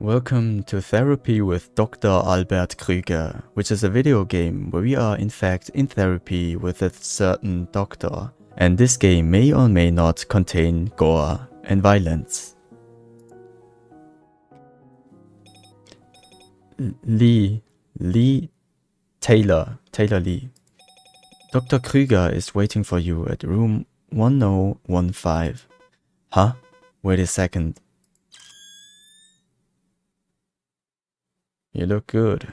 Welcome to Therapy with Dr. Albert Krueger, which is a video game where we are in fact in therapy with a certain doctor. And this game may or may not contain gore and violence. Taylor Lee. Dr. Krueger is waiting for you at room 1015. Huh? Wait a second. You look good.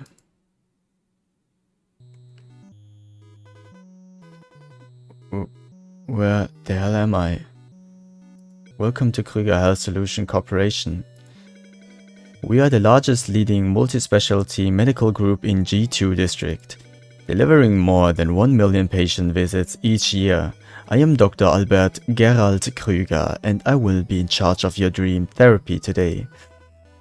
Where the hell am I? Welcome to Krueger Health Solution Corporation. We are the largest leading multi-specialty medical group in G2 district, delivering more than 1 million patient visits each year. I am Dr. Albert Gerald Krueger and I will be in charge of your dream therapy today.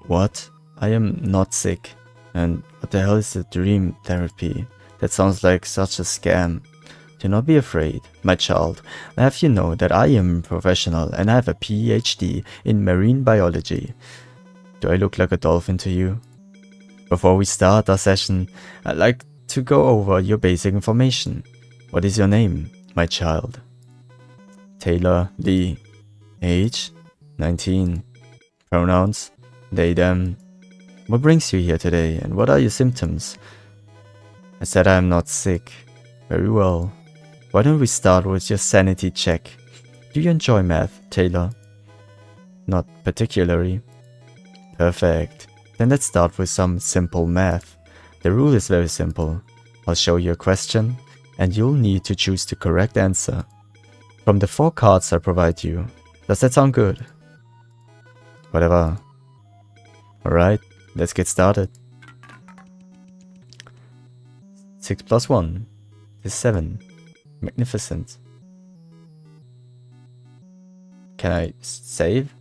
What? I am not sick. And what the hell is a dream therapy? That sounds like such a scam. Do not be afraid, my child. I have you know that I am a professional and I have a PhD in marine biology. Do I look like a dolphin to you? Before we start our session, I'd like to go over your basic information. What is your name, my child? Taylor Lee. Age? 19. Pronouns? They, them. What brings you here today, and what are your symptoms? I said I am not sick. Very well. Why don't we start with your sanity check? Do you enjoy math, Taylor? Not particularly. Perfect. Then let's start with some simple math. The rule is very simple. I'll show you a question, and you'll need to choose the correct answer from the 4 cards I provide you. Does that sound good? Whatever. Alright. Let's get started. 6 plus 1 is 7. Magnificent. Can I save?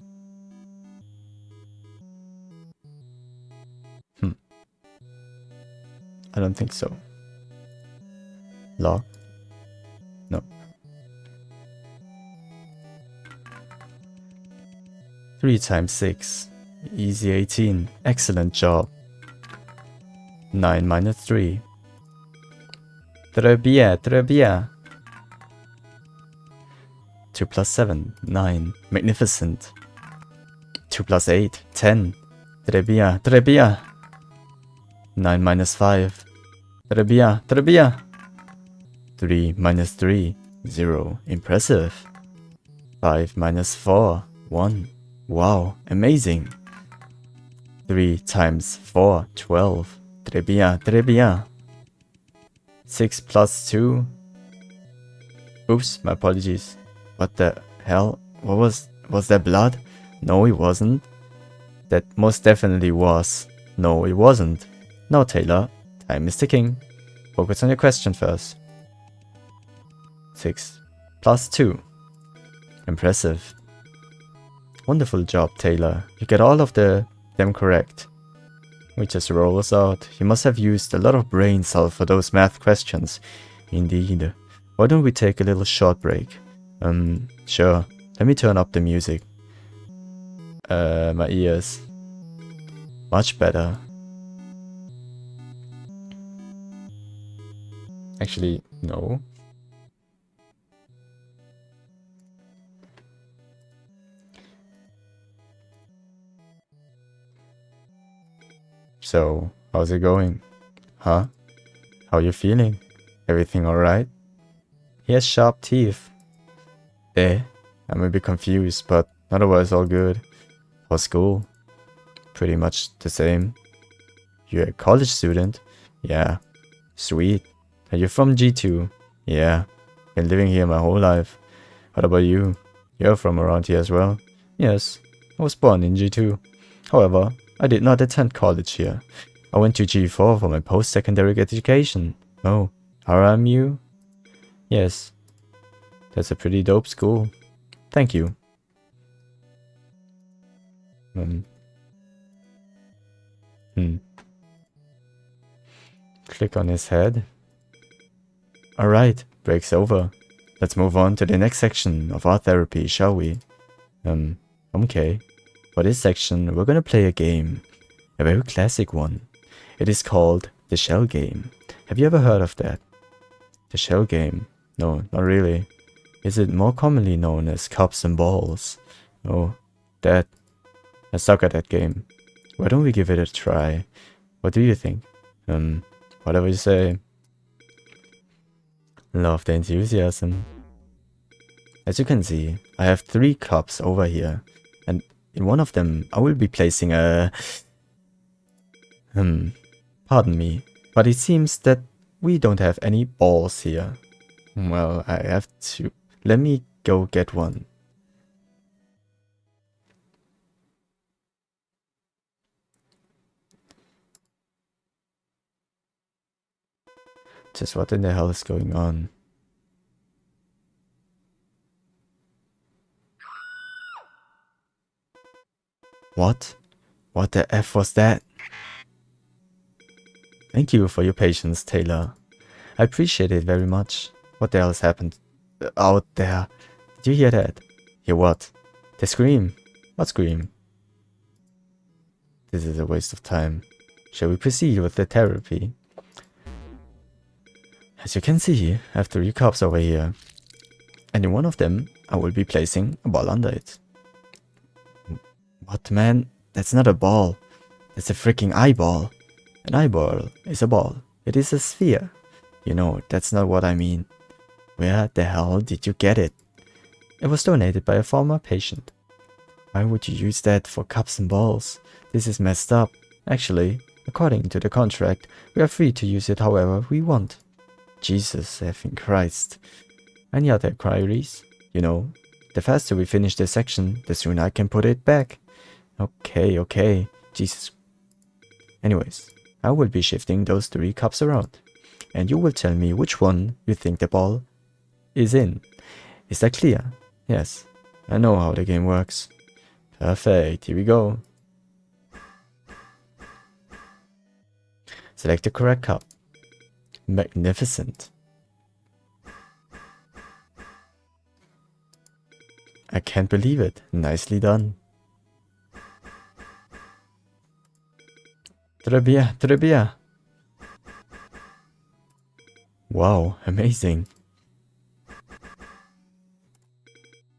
I don't think so. Lock? No. 3 times 6. Easy 18. Excellent job. 9 minus 3. Très bien. 2 plus 7. 9. Magnificent. 2 plus 8. 10. Très bien. 9 minus 5. Très bien. 3 minus 3. 0. Impressive. 5 minus 4. 1. Wow. Amazing. 3 times 4, 12. Très bien. 6 plus 2. Oops, my apologies. What the hell? What was that blood? No, it wasn't. That most definitely was. No, it wasn't. No, Taylor. Time is ticking. Focus on your question first. 6 plus 2. Impressive. Wonderful job, Taylor. You get all of them correct. We just roll us out. You must have used a lot of brain cells for those math questions. Indeed. Why don't we take a little short break? Sure. Let me turn up the music. My ears. Much better. Actually, no. So, how's it going? Huh? How you feeling? Everything alright? He has sharp teeth. I'm a bit confused, but otherwise all good. How's school? Pretty much the same. You're a college student? Yeah. Sweet. Are you from G2? Yeah. Been living here my whole life. What about you? You're from around here as well? Yes. I was born in G2. However, I did not attend college here. I went to G4 for my post-secondary education. Oh, RMU? Yes. That's a pretty dope school. Thank you. Click on his head. Alright, break's over. Let's move on to the next section of our therapy, shall we? Okay. For this section, we're gonna play a game. A very classic one. It is called the shell game. Have you ever heard of that? The shell game? No, not really. Is it more commonly known as cups and balls? Oh, that. I suck at that game. Why don't we give it a try? What do you think? Whatever you say. Love the enthusiasm. As you can see, I have 3 cups over here, and in one of them I will be placing a... pardon me, but it seems that we don't have any balls here. Well, I have to... Let me go get one. Just what in the hell is going on? What? What the F was that? Thank you for your patience, Taylor. I appreciate it very much. What the hell has happened out there? Did you hear that? Hear what? The scream? What scream? This is a waste of time. Shall we proceed with the therapy? As you can see, I have 3 cups over here. And in one of them, I will be placing a ball under it. What, man? That's not a ball. That's a freaking eyeball. An eyeball is a ball. It is a sphere. You know, that's not what I mean. Where the hell did you get it? It was donated by a former patient. Why would you use that for cups and balls? This is messed up. Actually, according to the contract, we are free to use it however we want. Jesus effing Christ. Any other queries? You know, the faster we finish this section, the sooner I can put it back. Okay. Jesus. Anyways, I will be shifting those 3 cups around. And you will tell me which one you think the ball is in. Is that clear? Yes. I know how the game works. Perfect. Here we go. Select the correct cup. Magnificent. I can't believe it. Nicely done. Très bien. Wow, amazing.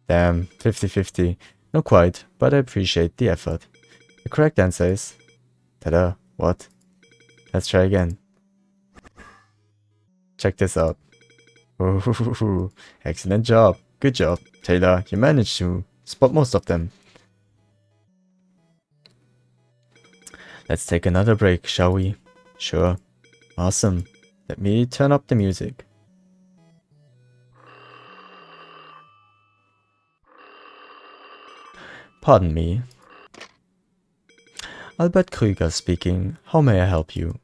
Damn, 50-50. Not quite, but I appreciate the effort. The correct answer is... Ta-da, what? Let's try again. Check this out. Ooh, excellent job. Good job, Taylor. You managed to spot most of them. Let's take another break, shall we? Sure. Awesome. Let me turn up the music. Pardon me. Albert Krueger speaking. How may I help you?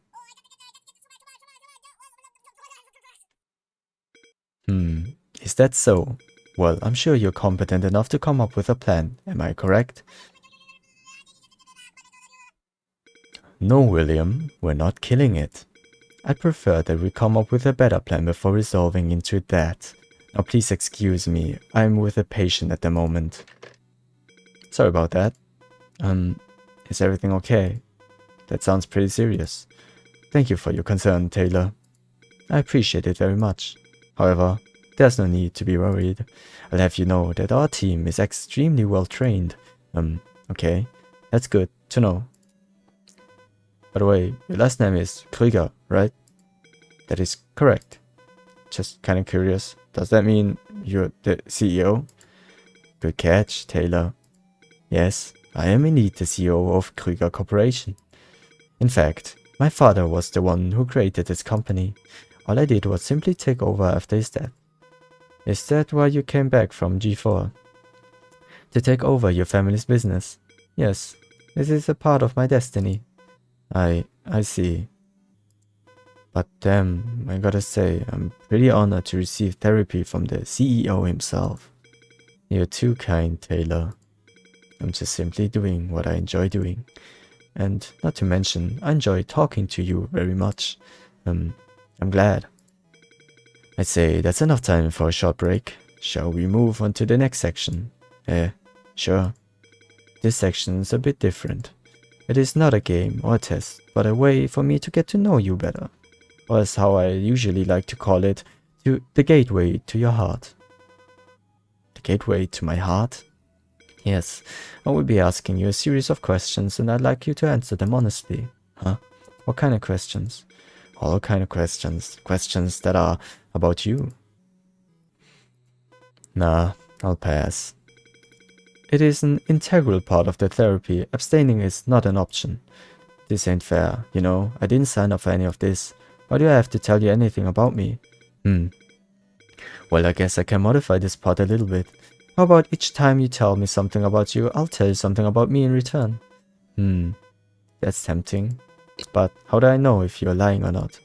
Is that so? Well, I'm sure you're competent enough to come up with a plan. Am I correct? No, William. We're not killing it. I'd prefer that we come up with a better plan before resolving into that. Now please excuse me, I'm with a patient at the moment. Sorry about that. Is everything okay? That sounds pretty serious. Thank you for your concern, Taylor. I appreciate it very much. However, there's no need to be worried. I'll have you know that our team is extremely well trained. Okay, that's good to know. By the way, your last name is Krueger, right? That is correct. Just kind of curious. Does that mean you're the CEO? Good catch, Taylor. Yes, I am indeed the CEO of Krueger Corporation. In fact, my father was the one who created this company. All I did was simply take over after his death. Is that why you came back from G4? To take over your family's business? Yes, this is a part of my destiny. I see. But damn, I gotta say, I'm pretty honored to receive therapy from the CEO himself. You're too kind, Taylor. I'm just simply doing what I enjoy doing. And not to mention, I enjoy talking to you very much. I'm glad. I'd say that's enough time for a short break. Shall we move on to the next section? Sure. This section's a bit different. It is not a game or a test, but a way for me to get to know you better. Or as how I usually like to call it, the gateway to your heart. The gateway to my heart? Yes, I will be asking you a series of questions and I'd like you to answer them honestly. Huh? What kind of questions? All kind of questions. Questions that are about you. Nah, I'll pass. It is an integral part of the therapy. Abstaining is not an option. This ain't fair, you know. I didn't sign up for any of this. Why do I have to tell you anything about me? Well, I guess I can modify this part a little bit. How about each time you tell me something about you, I'll tell you something about me in return? That's tempting. But how do I know if you're lying or not?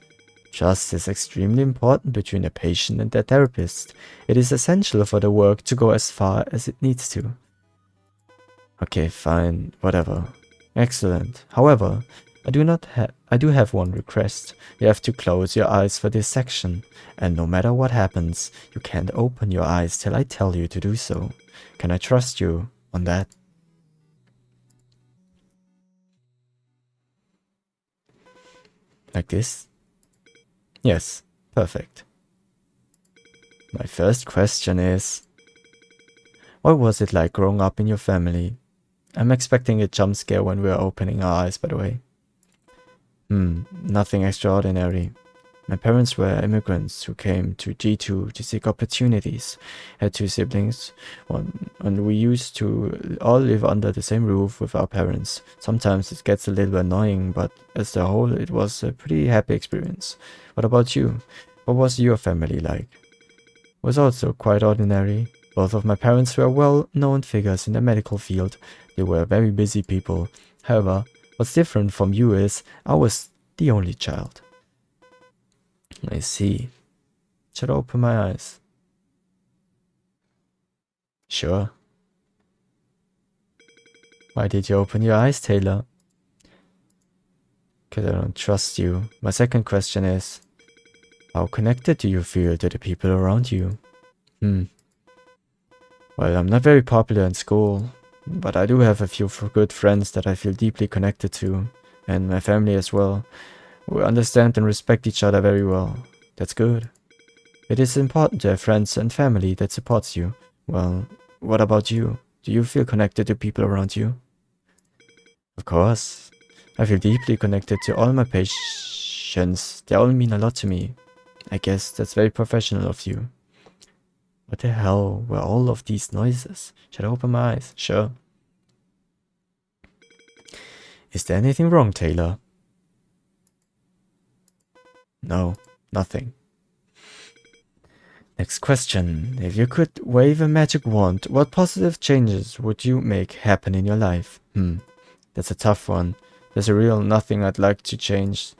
Trust is extremely important between a patient and their therapist. It is essential for the work to go as far as it needs to. Okay, fine, whatever. Excellent. However, I do have one request. You have to close your eyes for this section, and no matter what happens, you can't open your eyes till I tell you to do so. Can I trust you on that? Like this? Yes, perfect. My first question is, what was it like growing up in your family? I'm expecting a jump scare when we're opening our eyes, by the way. Nothing extraordinary. My parents were immigrants who came to G2 to seek opportunities. Had two siblings, and we used to all live under the same roof with our parents. Sometimes it gets a little annoying, but as a whole, it was a pretty happy experience. What about you? What was your family like? It was also quite ordinary. Both of my parents were well-known figures in the medical field. They were very busy people. However, what's different from you is I was the only child. I see. Should I open my eyes? Sure. Why did you open your eyes, Taylor? Because I don't trust you. My second question is, how connected do you feel to the people around you? Well, I'm not very popular in school, but I do have a few good friends that I feel deeply connected to, and my family as well. We understand and respect each other very well. That's good. It is important to have friends and family that supports you. Well, what about you? Do you feel connected to people around you? Of course. I feel deeply connected to all my patients. They all mean a lot to me. I guess that's very professional of you. What the hell were all of these noises? Should I open my eyes? Sure. Is there anything wrong, Taylor? No, nothing. Next question. If you could wave a magic wand, what positive changes would you make happen in your life? That's a tough one. There's a real nothing I'd like to change.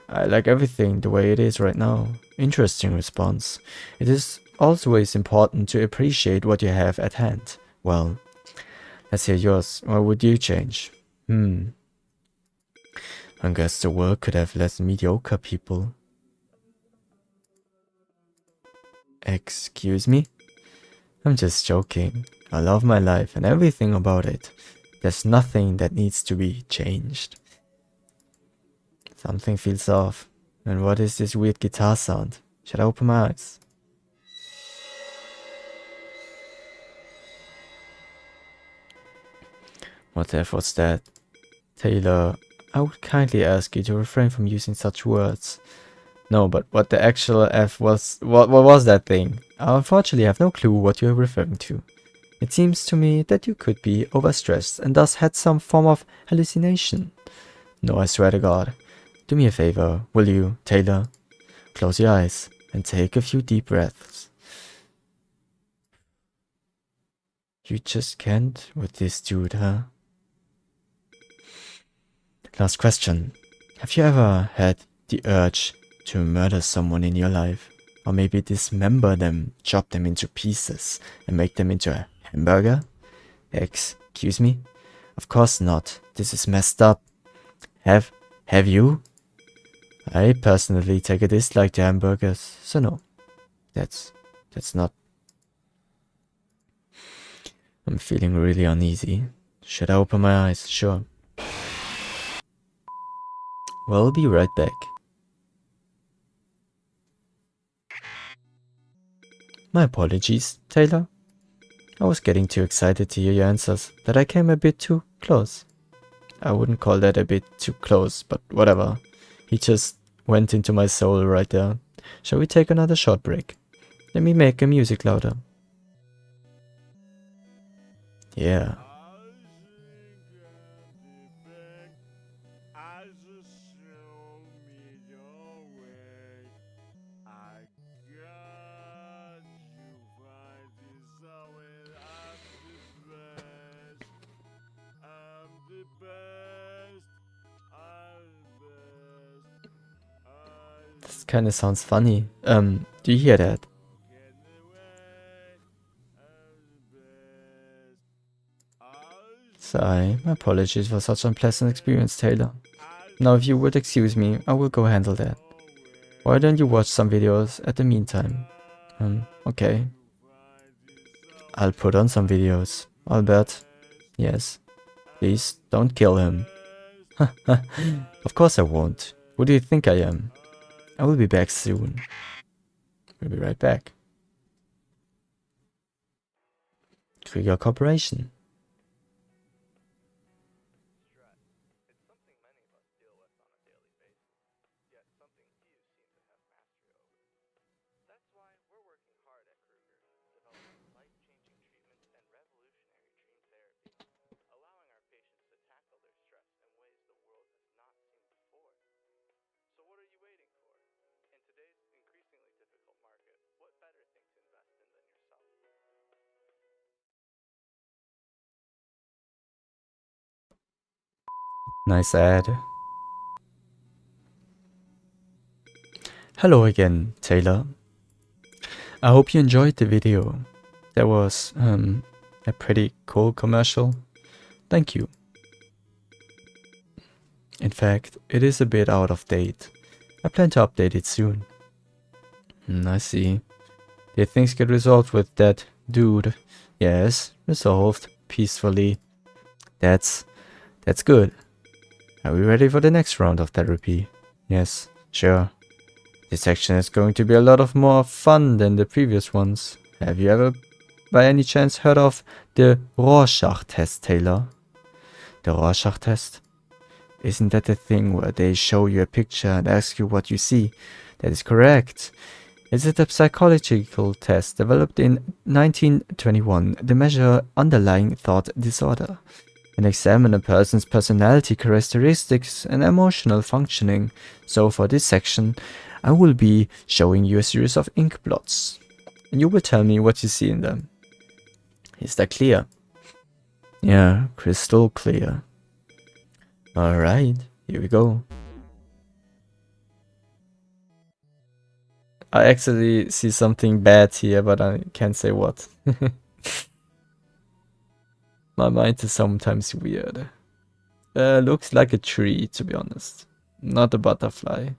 I like everything the way it is right now. Interesting response. It is always important to appreciate what you have at hand. Well, let's hear yours. What would you change? I guess the world could have less mediocre people. Excuse me? I'm just joking. I love my life and everything about it. There's nothing that needs to be changed. Something feels off. And what is this weird guitar sound? Should I open my eyes? What the F was that? Taylor, I would kindly ask you to refrain from using such words. No, but what the actual F was... What was that thing? I unfortunately have no clue what you're referring to. It seems to me that you could be overstressed and thus had some form of hallucination. No, I swear to God. Do me a favor, will you, Taylor? Close your eyes and take a few deep breaths. You just can't with this dude, huh? Last question. Have you ever had the urge to murder someone in your life? Or maybe dismember them, chop them into pieces, and make them into a hamburger? Excuse me? Of course not. This is messed up. Have you? I personally take a dislike to hamburgers, so no. That's not... I'm feeling really uneasy. Should I open my eyes? Sure. We'll be right back. My apologies, Taylor. I was getting too excited to hear your answers that I came a bit too close. I wouldn't call that a bit too close, but whatever. He just went into my soul right there. Shall we take another short break? Let me make the music louder. Yeah. This kind of sounds funny. Do you hear that? Sigh, my apologies for such unpleasant experience, Taylor. Now if you would excuse me, I will go handle that. Why don't you watch some videos at the meantime? Okay. I'll put on some videos. I'll bet. Yes. Please, don't kill him. Of course I won't. Who do you think I am? I will be back soon. We'll be right back. Krueger Corporation. Nice ad. Hello again, Taylor. I hope you enjoyed the video. That was a pretty cool commercial. Thank you. In fact, it is a bit out of date. I plan to update it soon. I see. Did things get resolved with that dude? Yes, resolved peacefully. That's good. Are we ready for the next round of therapy? Yes, sure. This section is going to be a lot of more fun than the previous ones. Have you ever, by any chance, heard of the Rorschach test, Taylor? The Rorschach test? Isn't that the thing where they show you a picture and ask you what you see? That is correct. It's a psychological test developed in 1921 to measure underlying thought disorder and examine a person's personality characteristics and emotional functioning. So for this section, I will be showing you a series of ink blots, and you will tell me what you see in them. Is that clear? Yeah, crystal clear. Alright, here we go. I actually see something bad here, but I can't say what. My mind is sometimes weird. Looks like a tree, to be honest. Not a butterfly.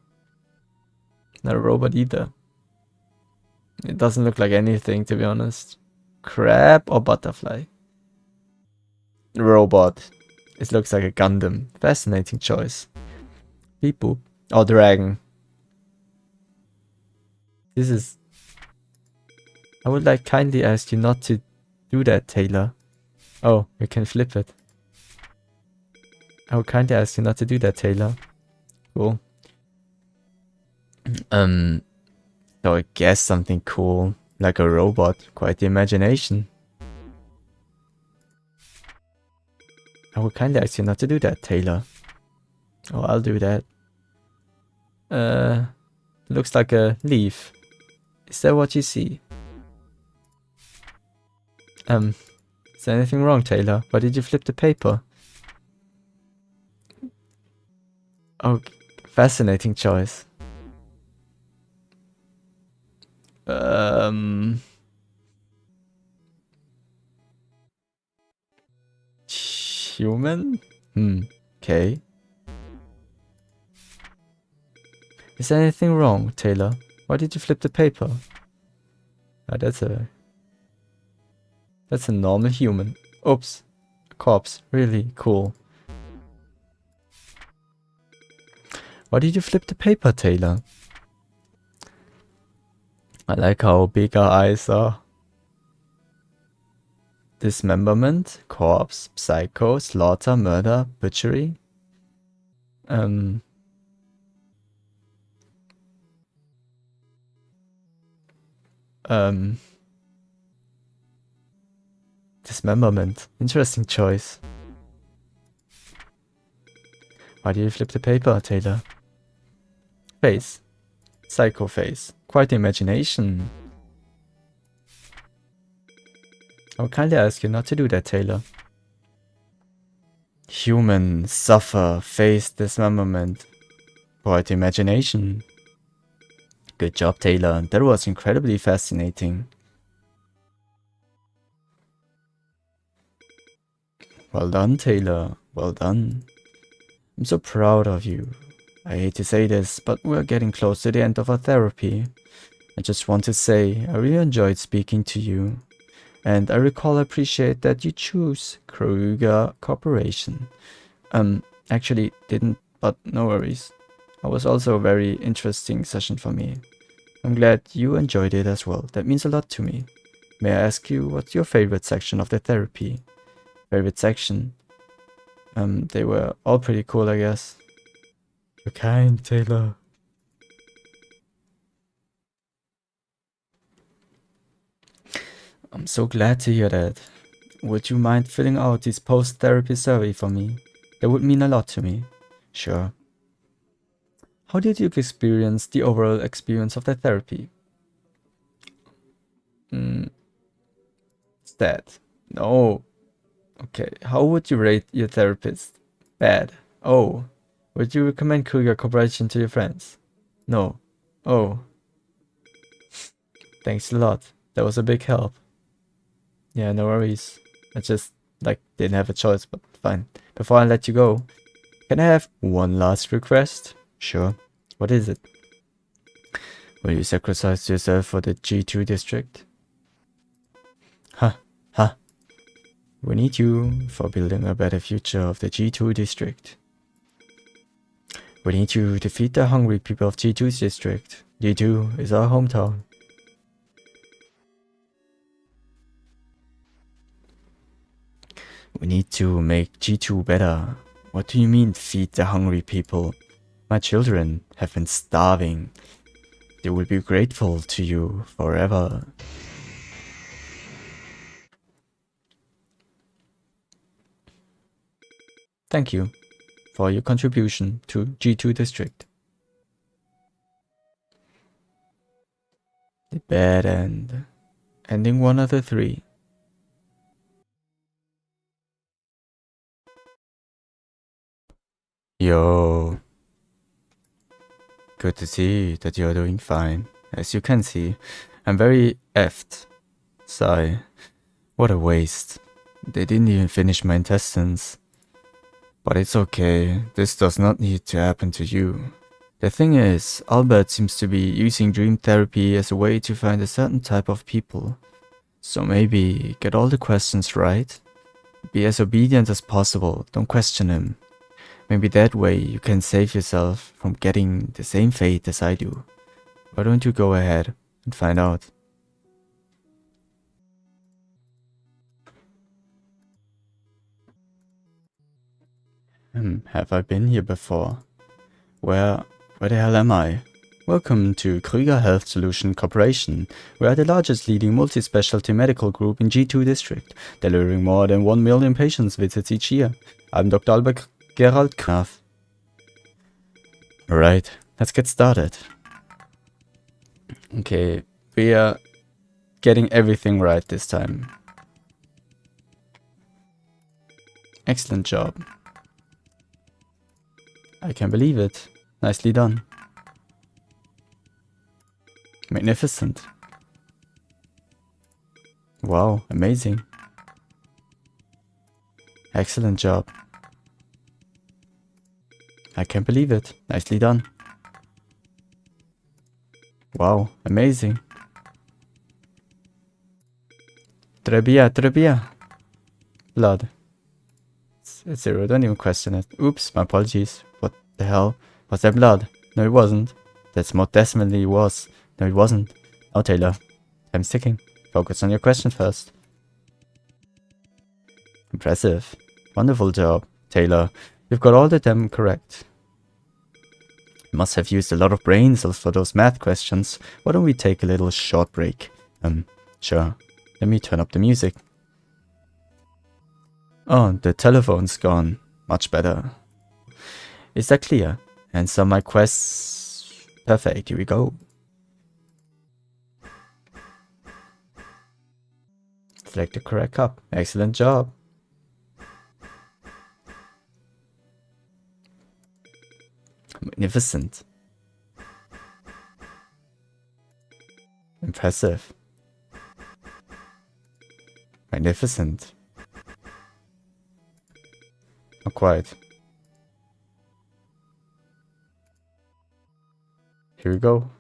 Not a robot either. It doesn't look like anything, to be honest. Crab or butterfly? Robot. It looks like a Gundam. Fascinating choice. Beep boop. Oh, dragon. This is... I would like kindly ask you not to do that, Taylor. Oh, we can flip it. I would kindly ask you not to do that, Taylor. Cool. So I guess something cool, like a robot. Quite the imagination. I would kindly ask you not to do that, Taylor. Oh, I'll do that. Looks like a leaf. Is that what you see? Is there anything wrong, Taylor? Why did you flip the paper? Oh, fascinating choice. Human? Okay. Is there anything wrong, Taylor? Why did you flip the paper? Oh, that's a normal human. Oops. A corpse. Really cool. Why did you flip the paper, Taylor? I like how big our eyes are. Dismemberment, corpse, psycho, slaughter, murder, butchery. Dismemberment. Interesting choice. Why did you flip the paper, Taylor? Face. Psycho face. Quite the imagination. I would kindly ask you not to do that, Taylor. Human, suffer, face, dismemberment. Quite the imagination. Good job, Taylor. That was incredibly fascinating. Well done, Taylor. Well done. I'm so proud of you. I hate to say this, but we're getting close to the end of our therapy. I just want to say I really enjoyed speaking to you. And I appreciate that you choose Krueger Corporation. Actually didn't, but no worries. It was also a very interesting session for me. I'm glad you enjoyed it as well. That means a lot to me. May I ask you, what's your favorite section of the therapy? Favorite section? They were all pretty cool, I guess. You're kind, Taylor. I'm so glad to hear that. Would you mind filling out this post-therapy survey for me? That would mean a lot to me. Sure. How did you experience the overall experience of the therapy? Sad. No. Okay, how would you rate your therapist? Bad. Oh. Would you recommend Krueger Corporation to your friends? No. Oh. Thanks a lot. That was a big help. Yeah, no worries. I just, didn't have a choice, but fine. Before I let you go, can I have one last request? Sure. What is it? Will you sacrifice yourself for the G2 district? Huh. We need you for building a better future of the G2 district. We need you to feed the hungry people of G2's district. G2 is our hometown. We need to make G2 better. What do you mean, feed the hungry people? My children have been starving. They will be grateful to you forever. Thank you for your contribution to G2 district. The bad end. Ending 1 of the 3. Yo. Good to see that you're doing fine. As you can see, I'm very effed. Sigh. What a waste. They didn't even finish my intestines. But it's okay, this does not need to happen to you. The thing is, Albert seems to be using dream therapy as a way to find a certain type of people. So maybe get all the questions right. Be as obedient as possible, don't question him. Maybe that way you can save yourself from getting the same fate as I do. Why don't you go ahead and find out? Have I been here before? Where the hell am I? Welcome to Krueger Health Solution Corporation. We are the largest leading multi-specialty medical group in G2 district, delivering more than 1 million patients visits each year. I'm Dr. Albert Gerald Knaf. Alright, let's get started. Okay, we are getting everything right this time. Excellent job. I can believe it. Nicely done. Magnificent. Wow, amazing. Excellent job. I can't believe it. Nicely done. Wow, amazing. Très bien. Blood. It's 0, don't even question it. Oops, my apologies. What the hell? Was that blood? No, it wasn't. That's more definitely was. No, it wasn't. Oh, Taylor. Time's ticking. Focus on your question first. Impressive. Wonderful job, Taylor. You've got all of them correct. You must have used a lot of brain cells for those math questions. Why don't we take a little short break? Sure. Let me turn up the music. Oh, the telephone's gone. Much better. Is that clear? Answer my quests. Perfect, here we go. Select the correct cup. Excellent job. Magnificent. Impressive. Magnificent. Not quite. Here we go.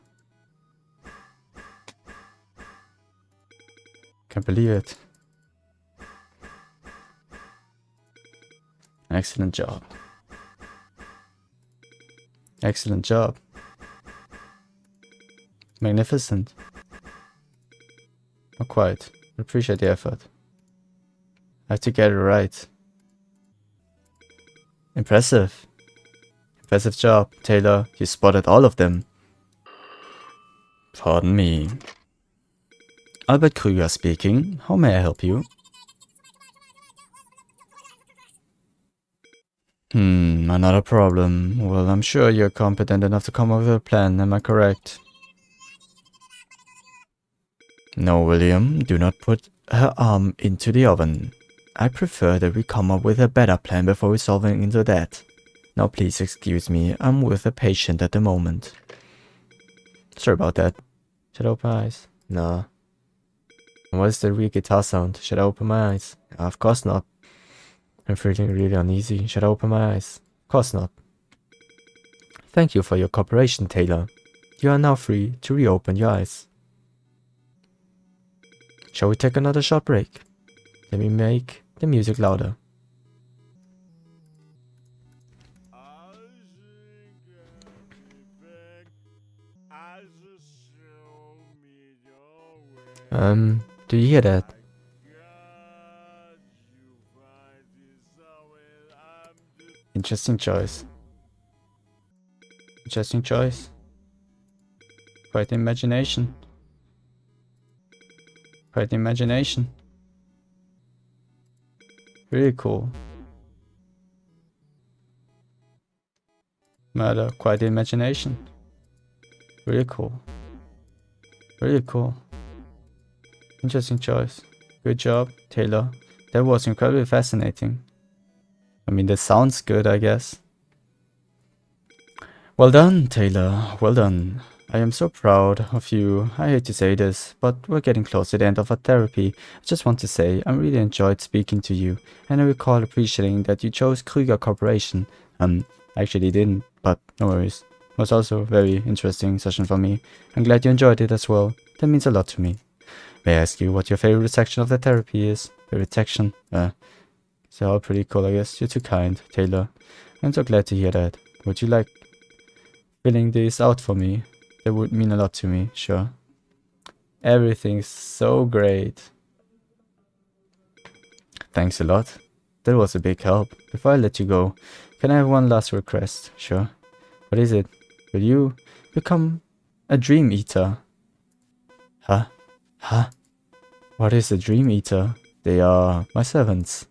Can't believe it. Excellent job. Excellent job. Magnificent. Not quite. Appreciate the effort. I have to get it right. Impressive. Impressive job, Taylor. You spotted all of them. Pardon me. Albert Krueger speaking. How may I help you? Another problem. Well, I'm sure you're competent enough to come up with a plan, am I correct? No, William, do not put her arm into the oven. I prefer that we come up with a better plan before resolving into that. Now please excuse me, I'm with a patient at the moment. Sorry about that. Should I open my eyes? Nah. What is the weird guitar sound? Should I open my eyes? Of course not. I'm feeling really uneasy. Should I open my eyes? Of course not. Thank you for your cooperation, Taylor. You are now free to reopen your eyes. Shall we take another short break? Let me make the music louder. Do you hear that? Interesting choice. Interesting choice. Quite the imagination. Quite the imagination. Really cool. Murder, quite the imagination. Really cool. Really cool. Interesting choice. Good job, Taylor. That was incredibly fascinating. I mean, that sounds good, I guess. Well done, Taylor. Well done. I am so proud of you. I hate to say this, but we're getting close to the end of our therapy. I just want to say I really enjoyed speaking to you, and I recall appreciating that you chose Krueger Corporation. I actually didn't, but no worries. It was also a very interesting session for me. I'm glad you enjoyed it as well. That means a lot to me. May I ask you what your favorite section of the therapy is? Favorite section? It's all pretty cool, I guess. You're too kind, Taylor. I'm so glad to hear that. Would you like filling this out for me? That would mean a lot to me, sure. Everything's so great. Thanks a lot. That was a big help. Before I let you go, can I have one last request? Sure. What is it? Will you become a dream eater? Huh? Huh? What is a dream eater? They are my servants.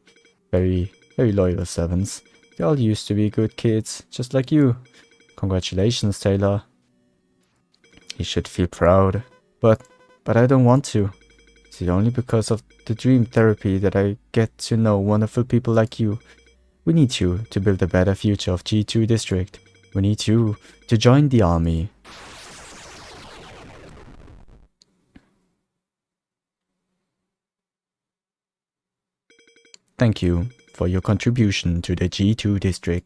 Very, very loyal servants. They all used to be good kids, just like you. Congratulations, Taylor. You should feel proud. But I don't want to. It's only because of the dream therapy that I get to know wonderful people like you. We need you to build a better future of G2 District. We need you to join the army. Thank you for your contribution to the G2 District.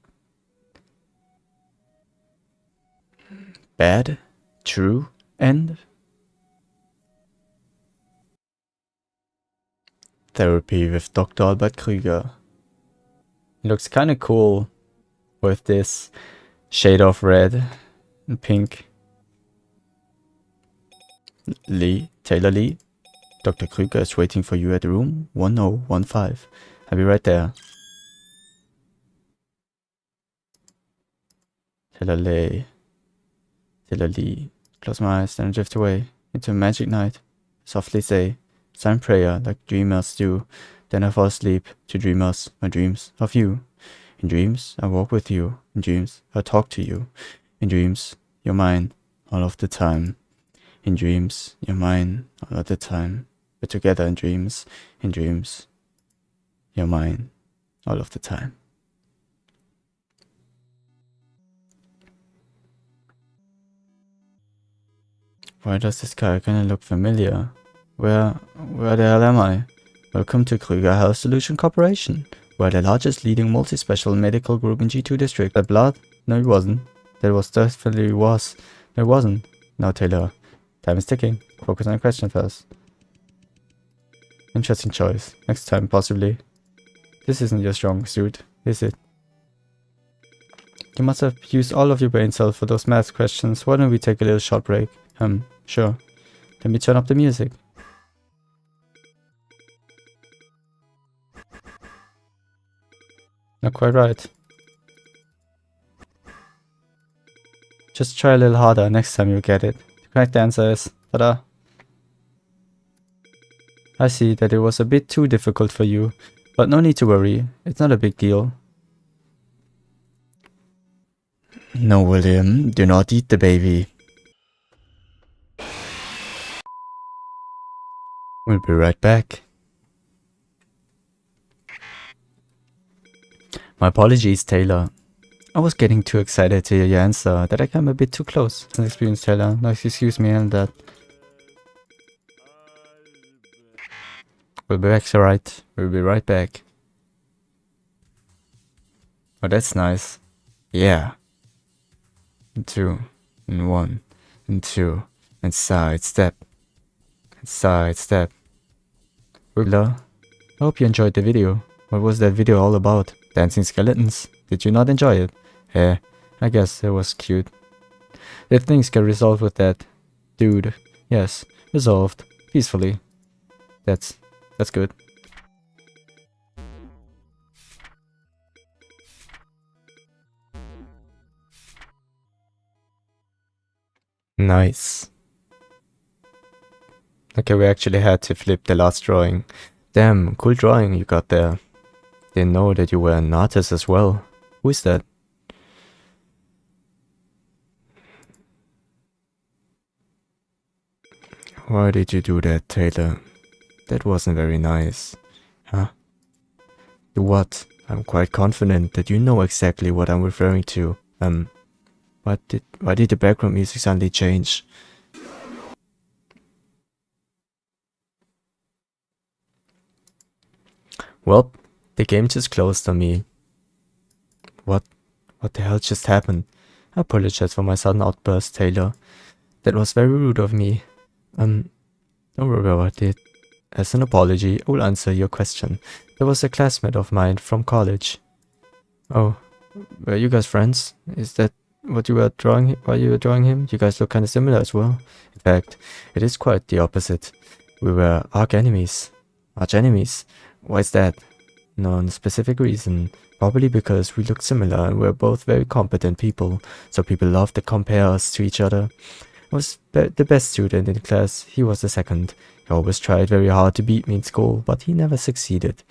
Bad, true, and therapy with Dr. Albert Krueger. It looks kinda cool with this shade of red and pink. Lee, Taylor Lee. Dr. Krueger is waiting for you at room 1015. I'll be right there. Taylor Lee. Taylor Lee. Close my eyes, then drift away into a magic night. Softly say, silent prayer like dreamers do. Then I fall asleep to dreamers, my dreams of you. In dreams, I walk with you. In dreams, I talk to you. In dreams, you're mine all of the time. In dreams, you're mine all of the time. We're together in dreams, you're mine all of the time. Why does this guy kinda look familiar? Where the hell am I? Welcome to Krueger Health Solution Corporation. We're the largest leading multi-special medical group in G2 district. That blood? No, it wasn't. That was definitely was. No, it wasn't. Now, Taylor. Time is ticking. Focus on the question first. Interesting choice. Next time, possibly. This isn't your strong suit, is it? You must have used all of your brain cells for those math questions. Why don't we take a little short break? Sure. Let me turn up the music. Not quite right. Just try a little harder, next time you'll get it. The correct answer is, ta-da. I see that it was a bit too difficult for you, but no need to worry, it's not a big deal. No, William, do not eat the baby. We'll be right back. My apologies, Taylor. I was getting too excited to hear your answer that I came a bit too close. An experience, Taylor. No, excuse me and that. We'll be back, alright. We'll be right back. Oh, that's nice. Yeah. And 2, and 1, and 2, and side step. And side step. I hope you enjoyed the video. What was that video all about? Dancing skeletons? Did you not enjoy it? Eh, I guess it was cute. Did things get resolved with that? Dude, yes, resolved. Peacefully. That's good. Nice. Okay, we actually had to flip the last drawing. Damn, cool drawing you got there. Didn't know that you were an artist as well. Who is that? Why did you do that, Taylor? That wasn't very nice. Huh? Do what? I'm quite confident that you know exactly what I'm referring to. Why did the background music suddenly change? Well, the game just closed on me. What the hell just happened? I apologize for my sudden outburst, Taylor. That was very rude of me. Don't worry about it. As an apology, I will answer your question. There was a classmate of mine from college. Oh, were you guys friends? Is that what you were drawing while you were drawing him? You guys look kind of similar as well. In fact, it is quite the opposite. We were arch enemies. Why is that? No specific reason. Probably because we looked similar and we're both very competent people, so people love to compare us to each other. I was the best student in class, he was the second. He always tried very hard to beat me in school, but he never succeeded.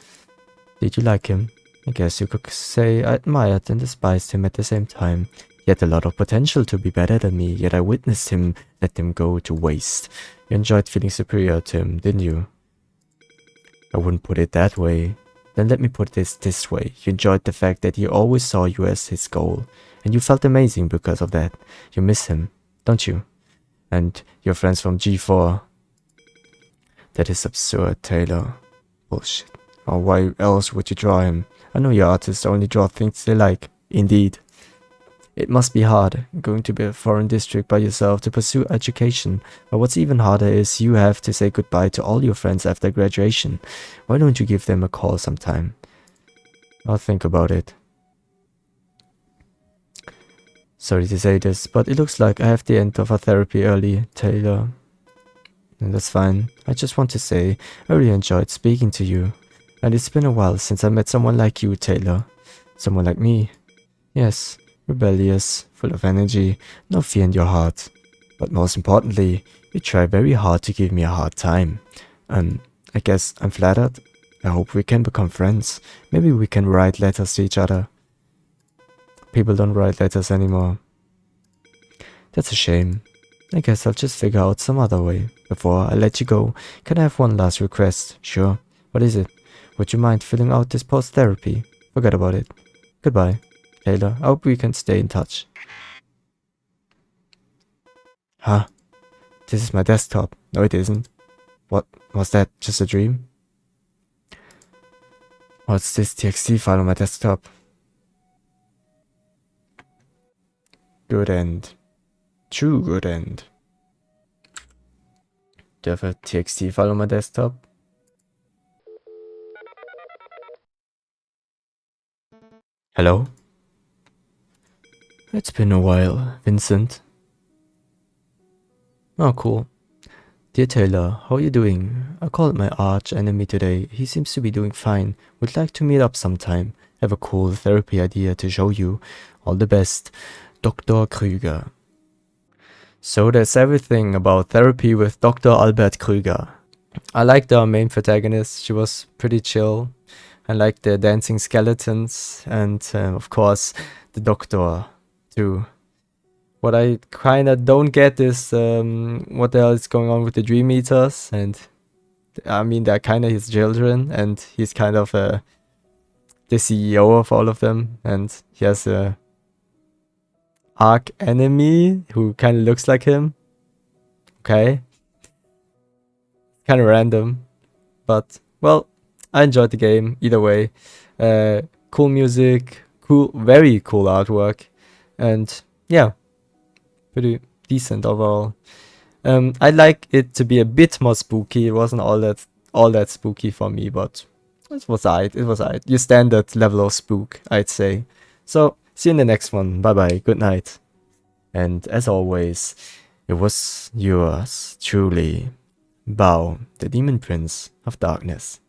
Did you like him? I guess you could say I admired and despised him at the same time. He had a lot of potential to be better than me, yet I witnessed him let him go to waste. You enjoyed feeling superior to him, didn't you? I wouldn't put it that way. Then let me put this way. You enjoyed the fact that he always saw you as his goal, and you felt amazing because of that. You miss him, don't you? And your friends from G4. That is absurd, Taylor. Bullshit. Or why else would you draw him? I know your artists only draw things they like. Indeed. It must be hard, going to be a foreign district by yourself to pursue education, but what's even harder is you have to say goodbye to all your friends after graduation. Why don't you give them a call sometime? I'll think about it. Sorry to say this, but it looks like I have the end of our therapy early, Taylor. And that's fine. I just want to say, I really enjoyed speaking to you. And it's been a while since I met someone like you, Taylor. Someone like me. Yes, rebellious, full of energy, no fear in your heart. But most importantly, you try very hard to give me a hard time. I guess I'm flattered. I hope we can become friends. Maybe we can write letters to each other. People don't write letters anymore. That's a shame. I guess I'll just figure out some other way. Before I let you go, can I have one last request? Sure. What is it? Would you mind filling out this post-therapy? Forget about it. Goodbye. Taylor, I hope we can stay in touch. Huh? This is my desktop. No, it isn't. What? Was that just a dream? What's this TXT file on my desktop? Good end. True good end. Do I have a TXT file on my desktop? Hello? It's been a while, Vincent. Oh, cool. Dear Taylor, how are you doing? I called my arch enemy today. He seems to be doing fine. Would like to meet up sometime. Have a cool therapy idea to show you. All the best. Dr. Krueger. So that's everything about therapy with Dr. Albert Krueger. I liked our main protagonist. She was pretty chill. I liked the dancing skeletons and of course the doctor too. What I kinda don't get is what the hell is going on with the Dream Eaters, and I mean they're kinda his children and he's kind of the CEO of all of them, and he has a arch enemy who kinda looks like him. Okay. Kinda random. But well, I enjoyed the game either way. Cool music, very cool artwork, and yeah, pretty decent overall. I'd like it to be a bit more spooky. It wasn't all that spooky for me, but it was alright. It was alright. Your standard level of spook, I'd say. So see you in the next one. Bye bye. Good night. And as always, it was yours truly, Bao, the Demon Prince of Darkness.